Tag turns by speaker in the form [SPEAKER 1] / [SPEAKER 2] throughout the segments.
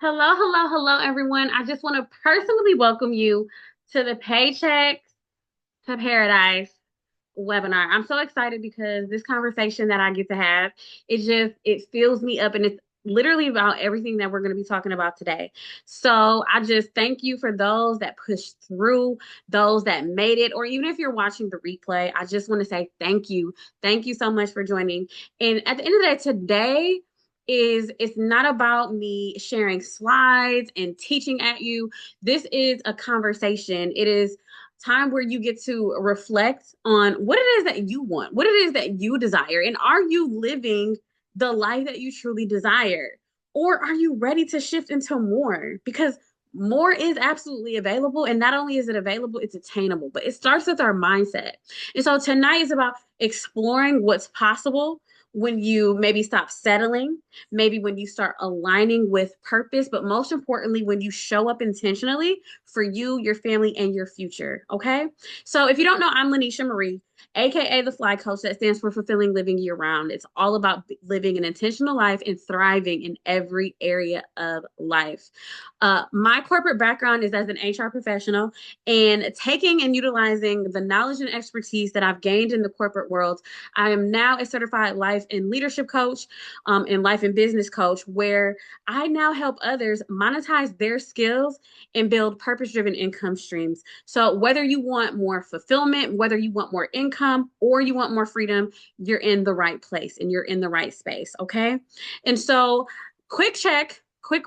[SPEAKER 1] Hello, hello, hello, everyone. I just want to personally welcome you to the Paycheck to Paradise webinar. I'm so excited because this conversation that I get to have, it fills me up and it's literally about everything that we're going to be talking about today. So I just thank you for those that pushed through, those that made it, or even if you're watching the replay, I just want to say thank you. Thank you so much for joining. And at the end of the day, today is it's not about me sharing slides and teaching at you. This is a conversation. It is time where you get to reflect on what it is that you want, what it is that you desire, and are you living the life that you truly desire? Or are you ready to shift into more? Because more is absolutely available. And not only is it available, it's attainable, but it starts with our mindset. And so tonight is about exploring what's possible when you maybe stop settling, maybe when you start aligning with purpose, but most importantly, when you show up intentionally for you, your family, and your future. Okay. So if you don't know, I'm Lanisha Marie, AKA the Fly Coach that stands for Fulfilling Living Year Round. It's all about living an intentional life and thriving in every area of life. My corporate background is as an HR professional, and taking and utilizing the knowledge and expertise that I've gained in the corporate world, I am now a certified life and leadership coach and life and business coach, where I now help others monetize their skills and build purpose driven income streams. So, whether you want more fulfillment, whether you want more income, or you want more freedom, you're in the right place and you're in the right space. Okay. And so, quick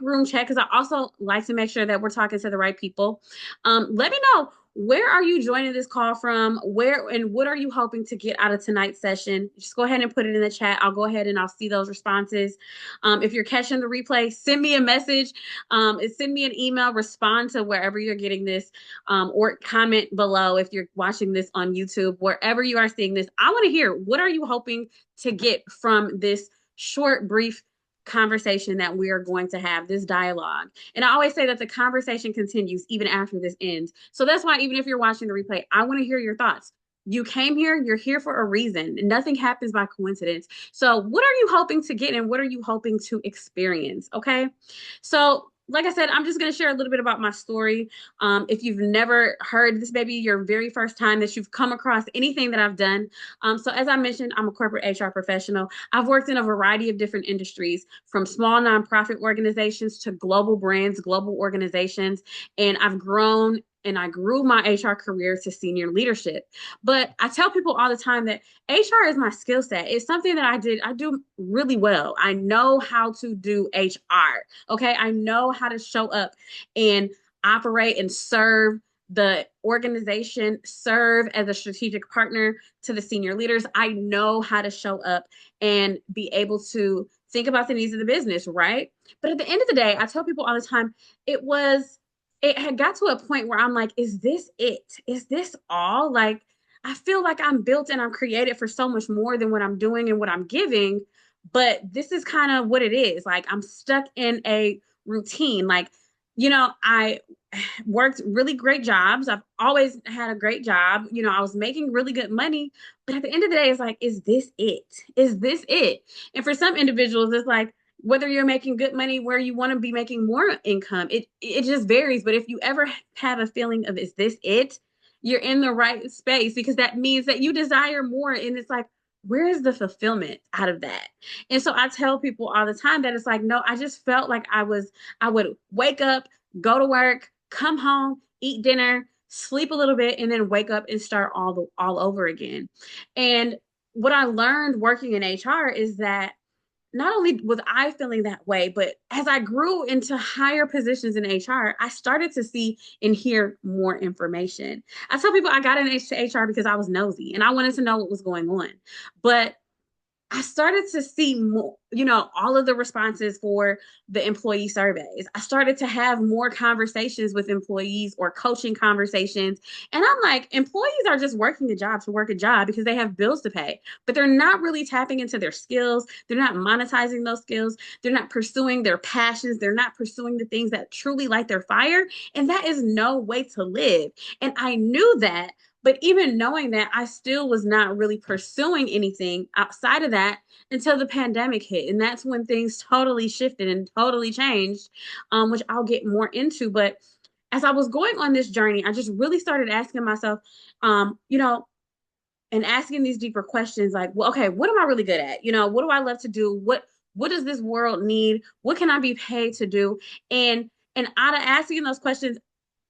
[SPEAKER 1] room check, because I also like to make sure that we're talking to the right people. Let me know, where are you joining this call from? Where and what are you hoping to get out of tonight's session? Just go ahead and put it in the chat. I'll go ahead and I'll see those responses. If you're catching the replay, send me a message. Send me an email, respond to wherever you're getting this, or comment below if you're watching this on YouTube, wherever you are seeing this. I want to hear, what are you hoping to get from this short, brief conversation that we are going to have, this dialogue. And I always say that the conversation continues even after this ends. So that's why, even if you're watching the replay, I want to hear your thoughts. You came here, you're here for a reason. Nothing happens by coincidence. So, what are you hoping to get and what are you hoping to experience? Okay. So, like I said, I'm just going to share a little bit about my story. If you've never heard this, maybe your very first time that you've come across anything that I've done. So, as I mentioned, I'm a corporate HR professional. I've worked in a variety of different industries, from small nonprofit organizations to global brands, global organizations, and I've grown and I grew my HR career to senior leadership. But I tell people all the time that HR is my skill set. It's something that I do really well. I know how to do HR. Okay. I know how to show up and operate and serve the organization, serve as a strategic partner to the senior leaders. I know how to show up and be able to think about the needs of the business, right? But at the end of the day, I tell people all the time, it had got to a point where I'm like, is this it? Is this all? Like, I feel like I'm built and I'm created for so much more than what I'm doing and what I'm giving. But this is kind of what it is. Like, I'm stuck in a routine. Like, I worked really great jobs. I've always had a great job. I was making really good money. But at the end of the day, it's like, is this it? Is this it? And for some individuals, it's like, whether you're making good money, where you want to be making more income, it just varies. But if you ever have a feeling of, is this it? You're in the right space, because that means that you desire more. And it's like, where is the fulfillment out of that? And so I tell people all the time that it's like, no, I just felt like I would wake up, go to work, come home, eat dinner, sleep a little bit, and then wake up and start all over again. And what I learned working in HR is that not only was I feeling that way, but as I grew into higher positions in HR, I started to see and hear more information. I tell people I got into HR because I was nosy and I wanted to know what was going on. But I started to see more, all of the responses for the employee surveys. I started to have more conversations with employees, or coaching conversations. And I'm like, employees are just working a job to work a job because they have bills to pay, but they're not really tapping into their skills. They're not monetizing those skills. They're not pursuing their passions. They're not pursuing the things that truly light their fire. And that is no way to live. And I knew that But even knowing that, I still was not really pursuing anything outside of that until the pandemic hit. And that's when things totally shifted and totally changed, which I'll get more into. But as I was going on this journey, I just really started asking myself, you know, and asking these deeper questions like, well, okay, what am I really good at? What do I love to do? What does this world need? What can I be paid to do? And out of asking those questions,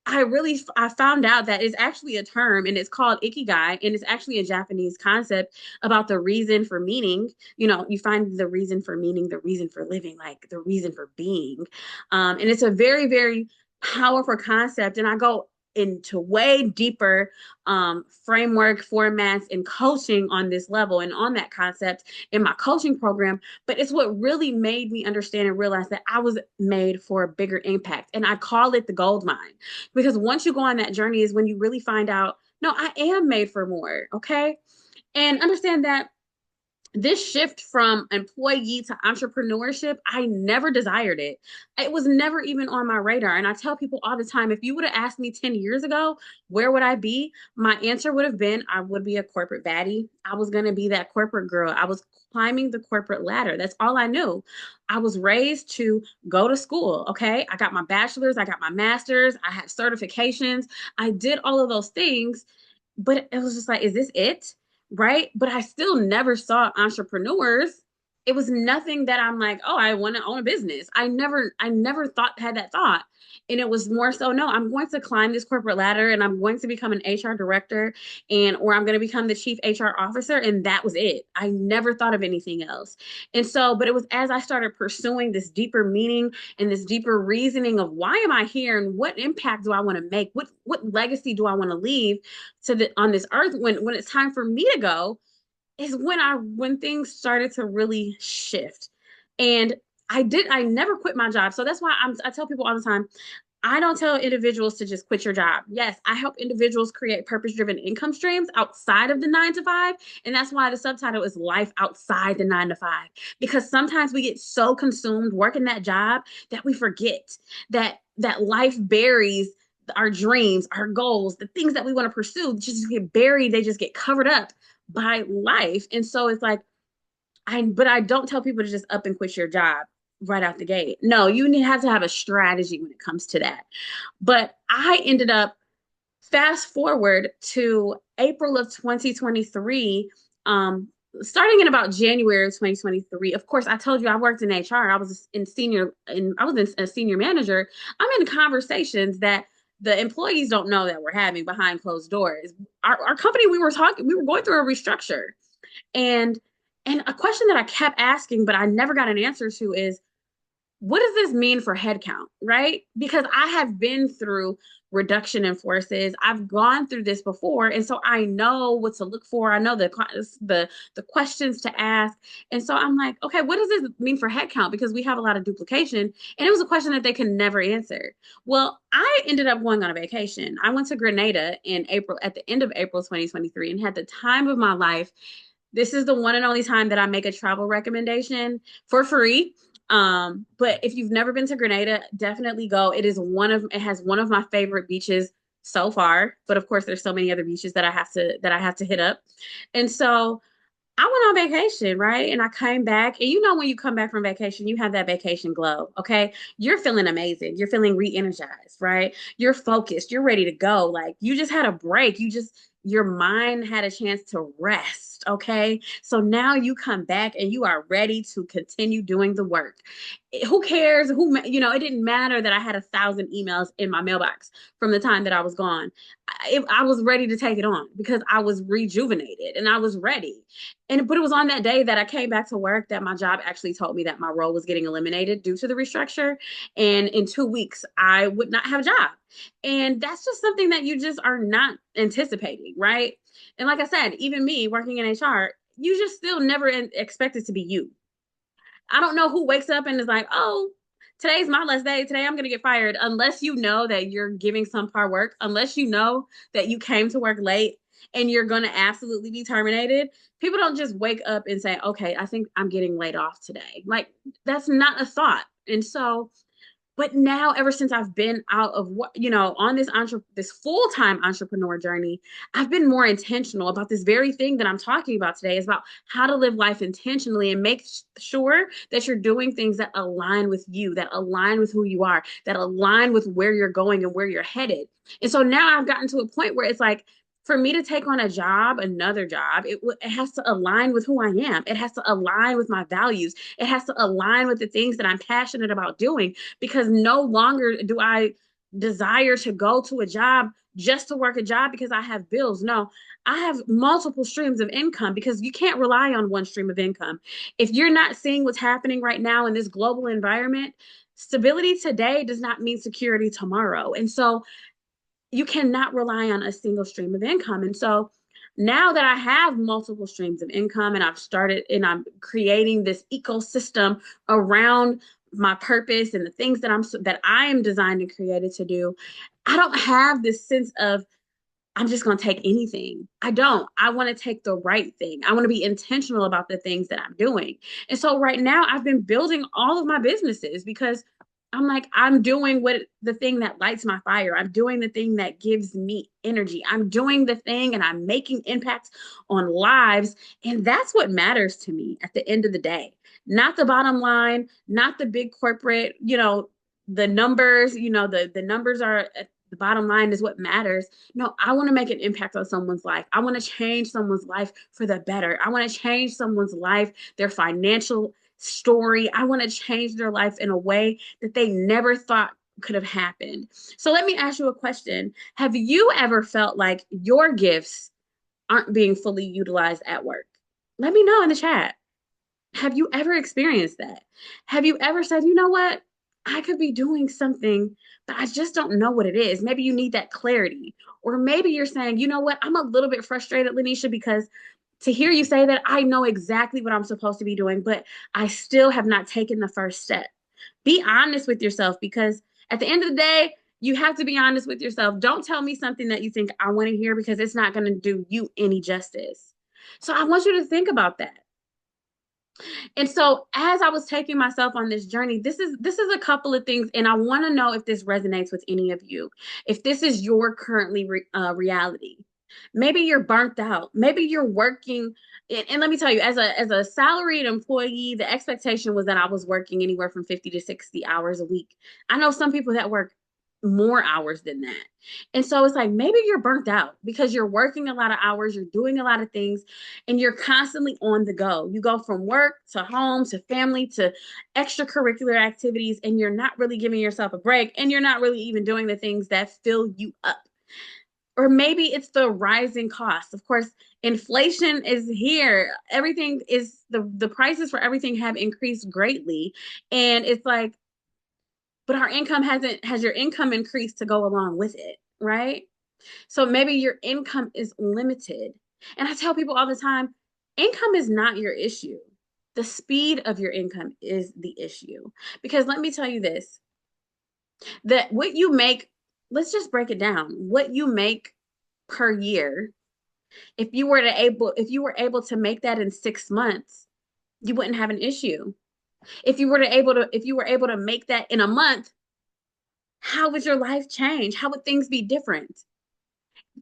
[SPEAKER 1] I found out that it's actually a term and it's called Ikigai, and it's actually a Japanese concept about the reason for meaning. You find the reason for meaning, the reason for living, like the reason for being. And it's a very, very powerful concept. And I go into way deeper framework formats and coaching on this level and on that concept in my coaching program. But it's what really made me understand and realize that I was made for a bigger impact. And I call it the gold mine, because once you go on that journey is when you really find out, no, I am made for more. Okay. And understand that this shift from employee to entrepreneurship, I never desired it. It was never even on my radar. And I tell people all the time, if you would have asked me 10 years ago, where would I be? My answer would have been, I would be a corporate baddie. I was going to be that corporate girl. I was climbing the corporate ladder. That's all I knew. I was raised to go to school. Okay. I got my bachelor's, I got my master's, I had certifications. I did all of those things, but it was just like, is this it? Right? But I still never saw entrepreneurs. It was nothing that I'm like, oh, I want to own a business. I never thought had that thought. And it was more so, no, I'm going to climb this corporate ladder and I'm going to become an HR director or I'm going to become the chief HR officer. And that was it. I never thought of anything else. And so, but it was as I started pursuing this deeper meaning and this deeper reasoning of why am I here and what impact do I want to make? What legacy do I want to leave on this earth when it's time for me to go, is when things started to really shift. And I never quit my job. So that's why I tell people all the time, I don't tell individuals to just quit your job. Yes, I help individuals create purpose-driven income streams outside of the 9 to 5. And that's why the subtitle is Life Outside the 9 to 5. Because sometimes we get so consumed working that job that we forget that life buries our dreams, our goals, the things that we want to pursue just get buried. They just get covered up by life. And so it's like, but I don't tell people to just up and quit your job right out the gate. No, have to have a strategy when it comes to that. But I ended up fast forward to April of 2023, starting in about January of 2023. Of course, I told you I worked in HR. I was a senior manager. I'm in conversations that the employees don't know that we're having behind closed doors. Our company, we were going through a restructure. And a question that I kept asking, but I never got an answer to is, what does this mean for headcount, right? Because I have been through reduction in forces. I've gone through this before, and so I know what to look for. I know the questions to ask, and so I'm like, okay, what does this mean for headcount? Because we have a lot of duplication, and it was a question that they could never answer. Well, I ended up going on a vacation. I went to Grenada in April, at the end of April 2023, and had the time of my life. This is the one and only time that I make a travel recommendation for free. But if you've never been to Grenada, definitely go. It has one of my favorite beaches so far. But of course, there's so many other beaches that I have to hit up. And so I went on vacation, right? And I came back. And when you come back from vacation, you have that vacation glow, okay? You're feeling amazing. You're feeling re-energized, right? You're focused. You're ready to go. Like you just had a break. Your mind had a chance to rest, okay? So now you come back and you are ready to continue doing the work. Who cares? It didn't matter that I had 1,000 emails in my mailbox from the time that I was gone. I was ready to take it on because I was rejuvenated and I was ready. But it was on that day that I came back to work that my job actually told me that my role was getting eliminated due to the restructure. And in 2 weeks, I would not have a job. And that's just something that you just are not anticipating, right? And like I said, even me working in HR, you just still never expect it to be you. I don't know who wakes up and is like, oh, today's my last day. Today I'm going to get fired. Unless you know that you're giving some part work, unless you know that you came to work late and you're going to absolutely be terminated. People don't just wake up and say, okay, I think I'm getting laid off today. Like, that's not a thought. And so But now, ever since I've been out of what, on this full-time entrepreneur journey, I've been more intentional about this very thing that I'm talking about today, is about how to live life intentionally and make sure that you're doing things that align with you, that align with who you are, that align with where you're going and where you're headed. And so now I've gotten to a point where it's like, for me to take on a job, another job, it has to align with who I am. It has to align with my values. It has to align with the things that I'm passionate about doing, because no longer do I desire to go to a job just to work a job because I have bills. No, I have multiple streams of income, because you can't rely on one stream of income. If you're not seeing what's happening right now in this global environment, stability today does not mean security tomorrow. And so you cannot rely on a single stream of income. And so now that I have multiple streams of income, and I've started and I'm creating this ecosystem around my purpose and the things that I am designed and created to do, I don't have this sense of I'm just going to take anything. I don't. I want to take the right thing. I want to be intentional about the things that I'm doing. And so right now I've been building all of my businesses because I'm like, I'm doing what the thing that lights my fire. I'm doing the thing that gives me energy. I'm doing the thing and I'm making impacts on lives. And that's what matters to me at the end of the day. Not the bottom line, not the big corporate, the numbers, the numbers are the bottom line is what matters. No, I want to make an impact on someone's life. I want to change someone's life for the better. I want to change someone's life, their financial story. I want to change their life in a way that they never thought could have happened. So let me ask you a question. Have you ever felt like your gifts aren't being fully utilized at work? Let me know in the chat. Have you ever experienced that? Have you ever said, you know what? I could be doing something, but I just don't know what it is. Maybe you need that clarity. Or maybe you're saying, you know what? I'm a little bit frustrated, Lanisha, because to hear you say that, I know exactly what I'm supposed to be doing, but I still have not taken the first step. Be honest with yourself, because at the end of the day, you have to be honest with yourself. Don't tell me something that you think I want to hear, because it's not going to do you any justice. So I want you to think about that. And so as I was taking myself on this journey, this is a couple of things, and I want to know if this resonates with any of you. If this is your currently reality. Maybe you're burnt out. Maybe you're working, and let me tell you, as a salaried employee, the expectation was that I was working anywhere from 50 to 60 hours a week. I know some people that work more hours than that. And so it's like, maybe you're burnt out because you're working a lot of hours, you're doing a lot of things, and you're constantly on the go. You go from work to home to family to extracurricular activities, and you're not really giving yourself a break, and you're not really even doing the things that fill you up. Or maybe it's the rising costs. Of course, inflation is here. Everything is the prices for everything have increased greatly. And it's like, but our income has your income increased to go along with it, right? So maybe your income is limited. And I tell people all the time, income is not your issue. The speed of your income is the issue. Because let me tell you this, that what you make, let's just break it down. What you make per year, if you were able to make that in 6 months, you wouldn't have an issue. If you were able to make that in a month, how would your life change? How would things be different?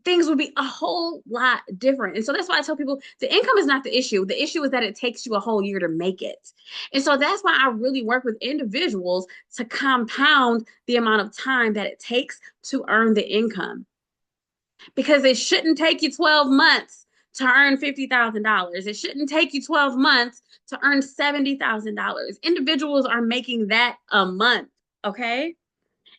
[SPEAKER 1] Things would be a whole lot different. And so that's why I tell people the income is not the issue. The issue is that it takes you a whole year to make it. And so that's why I really work with individuals to compound the amount of time that it takes to earn the income. Because it shouldn't take you 12 months to earn $50,000. It shouldn't take you 12 months to earn $70,000. Individuals are making that a month, okay?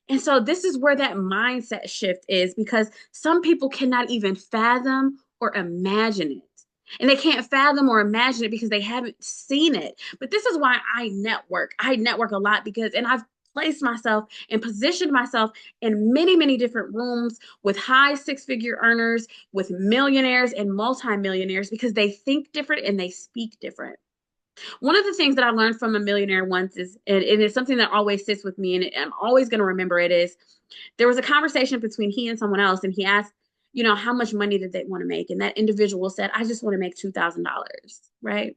[SPEAKER 1] And so this is where that mindset shift is, because some people cannot even fathom or imagine it. And they can't fathom or imagine it because they haven't seen it. But this is why I network. I network a lot because, and I've placed myself and positioned myself in many, many different rooms with high six-figure earners, with millionaires and multimillionaires, because they think different and they speak different. One of the things that I learned from a millionaire once is, and it's something that always sits with me, and I'm always going to remember it, is there was a conversation between he and someone else, and he asked, how much money did they want to make? And that individual said, I just want to make $2,000, right?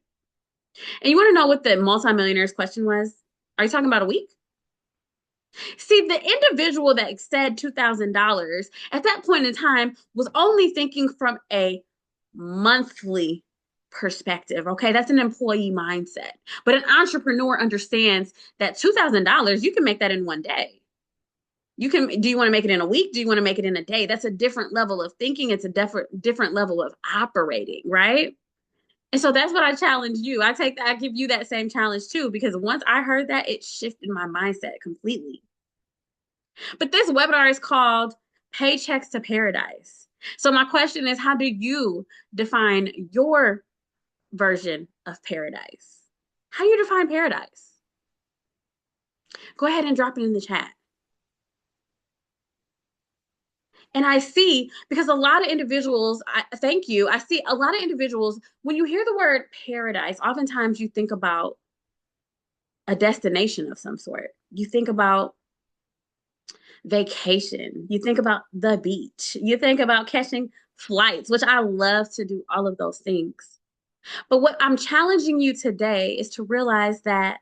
[SPEAKER 1] And you want to know what the multimillionaire's question was? Are you talking about a week? See, the individual that said $2,000 at that point in time was only thinking from a monthly perspective. Okay, that's an employee mindset. But an entrepreneur understands that $2,000, you can make that in one day. You can, do you want to make it in a week? Do you want to make it in a day? That's a different level of thinking. It's a different level of operating, right? And so that's what I challenge you. I take that, I give you that same challenge too, because once I heard that, it shifted my mindset completely. But this webinar is called Paychecks to Paradise. So my question is, how do you define your version of paradise? How do you define paradise? Go ahead and drop it in the chat. And I see, because a lot of individuals, thank you. I see a lot of individuals, when you hear the word paradise, oftentimes you think about a destination of some sort. You think about vacation. You think about the beach. You think about catching flights, which I love to do all of those things. But what I'm challenging you today is to realize that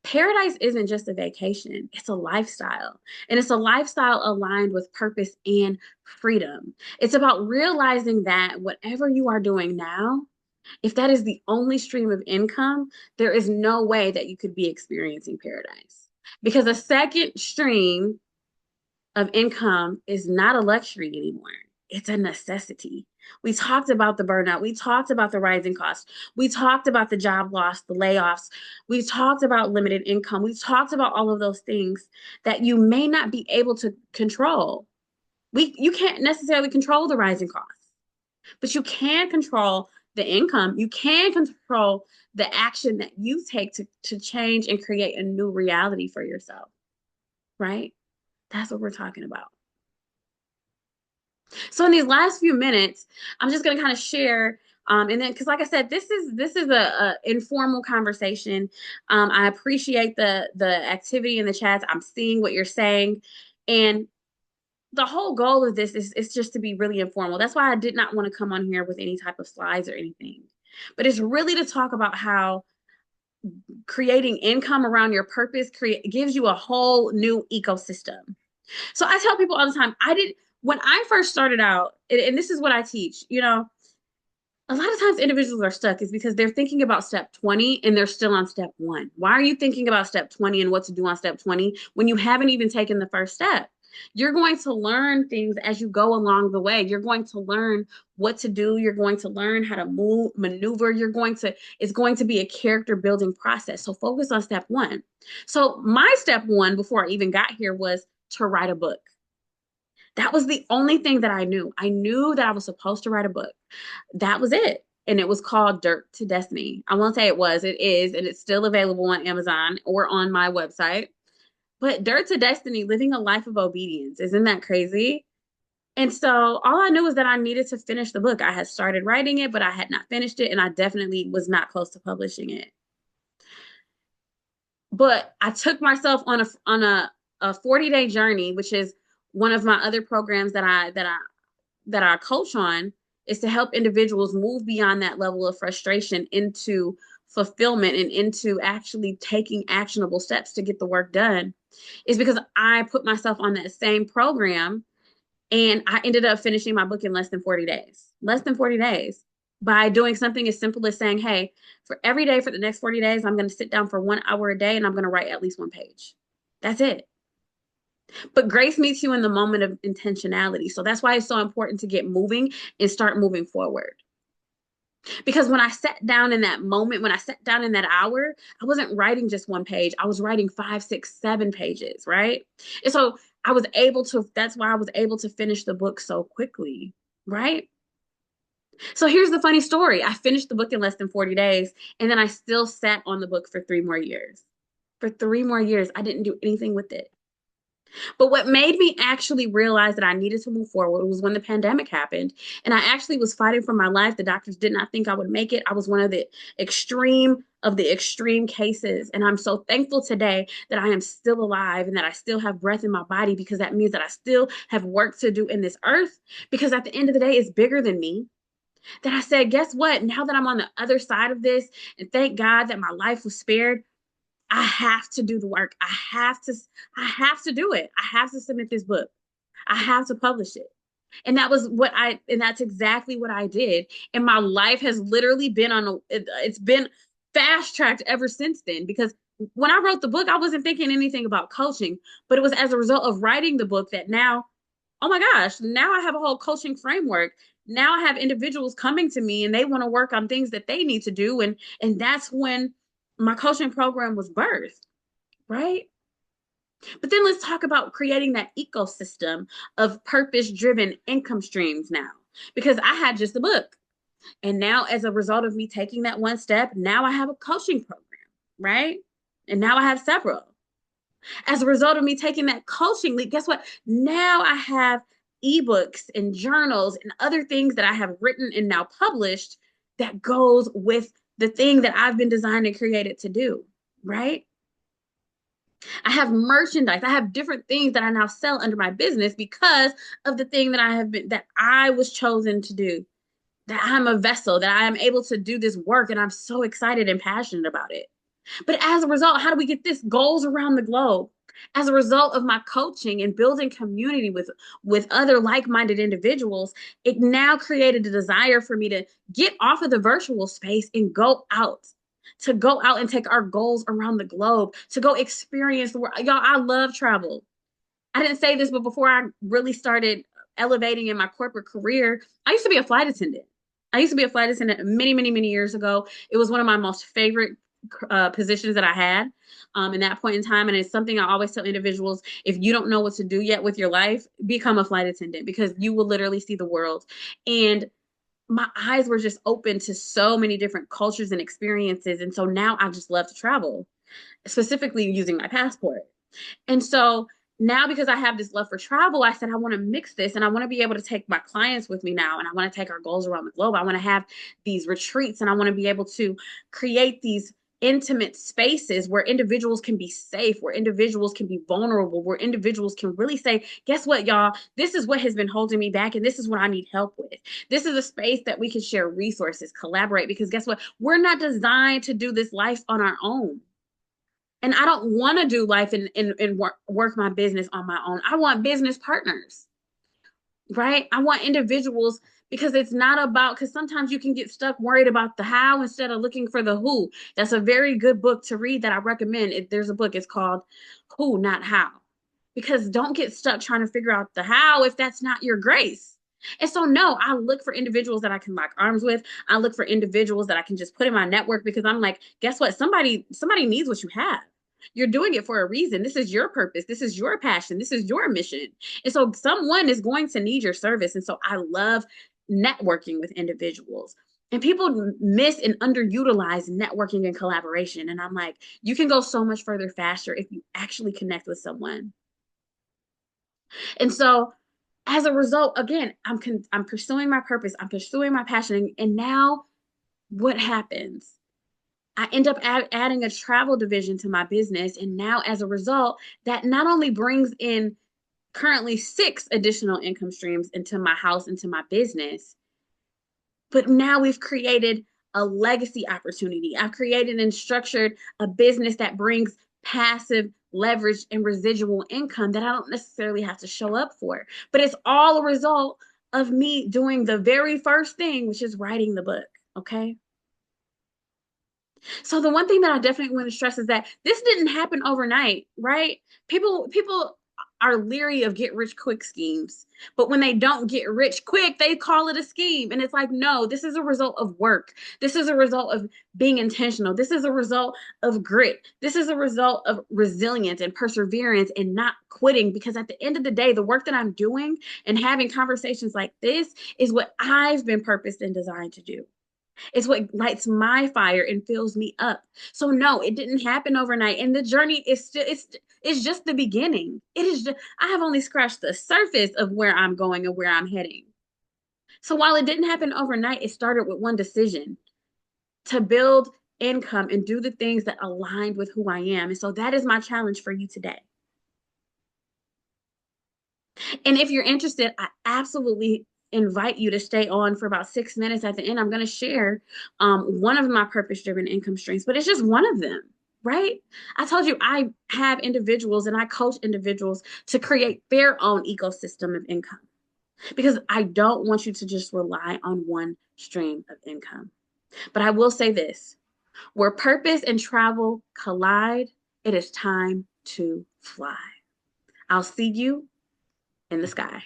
[SPEAKER 1] paradise isn't just a vacation, it's a lifestyle. And it's a lifestyle aligned with purpose and freedom. It's about realizing that whatever you are doing now, if that is the only stream of income, there is no way that you could be experiencing paradise. Because a second stream of income is not a luxury anymore. It's a necessity. We talked about the burnout. We talked about the rising costs. We talked about the job loss, the layoffs. We talked about limited income. We talked about all of those things that you may not be able to control. You can't necessarily control the rising costs, but you can control the income. You can control the action that you take to change and create a new reality for yourself, right? That's what we're talking about. So in these last few minutes, I'm just going to kind of share, and then because like I said, this is a informal conversation. I appreciate the activity in the chats. I'm seeing what you're saying, and the whole goal of this is just to be really informal. That's why I did not want to come on here with any type of slides or anything, but it's really to talk about how creating income around your purpose gives you a whole new ecosystem. So I tell people all the time, when I first started out, and this is what I teach, a lot of times individuals are stuck is because they're thinking about step 20 and they're still on step 1. Why are you thinking about step 20 and what to do on step 20 when you haven't even taken the first step? You're going to learn things as you go along the way. You're going to learn what to do. You're going to learn how to move, maneuver. It's going to be a character building process. So focus on step 1. So my step 1 before I even got here was to write a book. That was the only thing that I knew. I knew that I was supposed to write a book. That was it. And it was called Dirt to Destiny. I won't say it is, and it's still available on Amazon or on my website. But Dirt to Destiny, living a life of obedience. Isn't that crazy? And so all I knew was that I needed to finish the book. I had started writing it, but I had not finished it, and I definitely was not close to publishing it. But I took myself on a 40-day journey, which is one of my other programs that I coach on, is to help individuals move beyond that level of frustration into fulfillment and into actually taking actionable steps to get the work done, is because I put myself on that same program and I ended up finishing my book in less than 40 days. Less than 40 days by doing something as simple as saying, hey, for every day for the next 40 days, I'm going to sit down for 1 hour a day and I'm going to write at least 1 page. That's it. But grace meets you in the moment of intentionality. So that's why it's so important to get moving and start moving forward. Because when I sat down in that moment, when I sat down in that hour, I wasn't writing just 1 page. I was writing 5, 6, 7 pages, right? And so that's why I was able to finish the book so quickly, right? So here's the funny story. I finished the book in less than 40 days, and then I still sat on the book for 3 more years. For 3 more years, I didn't do anything with it. But what made me actually realize that I needed to move forward was when the pandemic happened. And I actually was fighting for my life. The doctors did not think I would make it. I was one of the extreme cases. And I'm so thankful today that I am still alive and that I still have breath in my body, because that means that I still have work to do in this earth. Because at the end of the day, it's bigger than me. That I said, guess what? Now that I'm on the other side of this, and thank God that my life was spared, I have to do the work. I have to do it. I have to submit this book. I have to publish it. And that's exactly what I did. And my life has literally been it's been fast tracked ever since then. Because when I wrote the book, I wasn't thinking anything about coaching, but it was as a result of writing the book that now, oh my gosh, now I have a whole coaching framework. Now I have individuals coming to me and they want to work on things that they need to do. And that's when my coaching program was birthed, right? But then let's talk about creating that ecosystem of purpose driven income streams now. Because I had just a book. And now, as a result of me taking that one step, now I have a coaching program, right? And now I have several. As a result of me taking that coaching lead, guess what? Now I have ebooks and journals and other things that I have written and now published that goes with the thing that I've been designed and created to do, right? I have merchandise. I have different things that I now sell under my business because of the thing that I was chosen to do, that I'm a vessel, that I am able to do this work. And I'm so excited and passionate about it. But as a result, how do we get this? Goals around the globe. As a result of my coaching and building community with other like-minded individuals, it now created a desire for me to get off of the virtual space and go out and take our goals around the globe, to go experience the world. Y'all, I love travel. I didn't say this, but before I really started elevating in my corporate career, I used to be a flight attendant. I used to be a flight attendant many, many, many years ago. It was one of my most favorite positions that I had in that point in time. And it's something I always tell individuals, if you don't know what to do yet with your life, become a flight attendant because you will literally see the world. And my eyes were just open to so many different cultures and experiences. And so now I just love to travel, specifically using my passport. And so now, because I have this love for travel, I said, I want to mix this and I want to be able to take my clients with me now. And I want to take our goals around the globe. I want to have these retreats and I want to be able to create these intimate spaces where individuals can be safe, where individuals can be vulnerable, where individuals can really say, guess what, y'all? This is what has been holding me back, and this is what I need help with. This is a space that we can share resources, collaborate, because guess what? We're not designed to do this life on our own. And I don't want to do life and work my business on my own. I want business partners, right? I want individuals because it's not about, because sometimes you can get stuck worried about the how instead of looking for the who. That's a very good book to read that I recommend. There's a book, it's called Who, Not How. Because don't get stuck trying to figure out the how if that's not your grace. And so, no, I look for individuals that I can lock arms with. I look for individuals that I can just put in my network because I'm like, guess what? Somebody needs what you have. You're doing it for a reason. This is your purpose. This is your passion. This is your mission. And so someone is going to need your service. And so I love networking with individuals. And people miss and underutilize networking and collaboration. And I'm like, you can go so much further faster if you actually connect with someone. And so as a result, again, I'm pursuing my purpose. I'm pursuing my passion. And now what happens? I end up adding a travel division to my business. And now, as a result, that not only brings in currently 6 additional income streams into my house, into my business, but now we've created a legacy opportunity. I've created and structured a business that brings passive leverage and residual income that I don't necessarily have to show up for. But it's all a result of me doing the very first thing, which is writing the book. Okay. So the one thing that I definitely want to stress is that this didn't happen overnight, right? People are leery of get rich quick schemes, but when they don't get rich quick, they call it a scheme. And it's like, no, this is a result of work. This is a result of being intentional. This is a result of grit. This is a result of resilience and perseverance and not quitting, because at the end of the day, the work that I'm doing and having conversations like this is what I've been purposed and designed to do. It's what lights my fire and fills me up. So no, it didn't happen overnight. And the journey is still it's just the beginning. It is just, I have only scratched the surface of where I'm going and where I'm heading. So while it didn't happen overnight, it started with one decision to build income and do the things that aligned with who I am. And so that is my challenge for you today. And if you're interested, I absolutely invite you to stay on for about 6 minutes. At the end, I'm going to share one of my purpose driven income streams, but it's just one of them. right? I told you I have individuals and I coach individuals to create their own ecosystem of income because I don't want you to just rely on one stream of income. But I will say this, where purpose and travel collide, it is time to fly. I'll see you in the sky.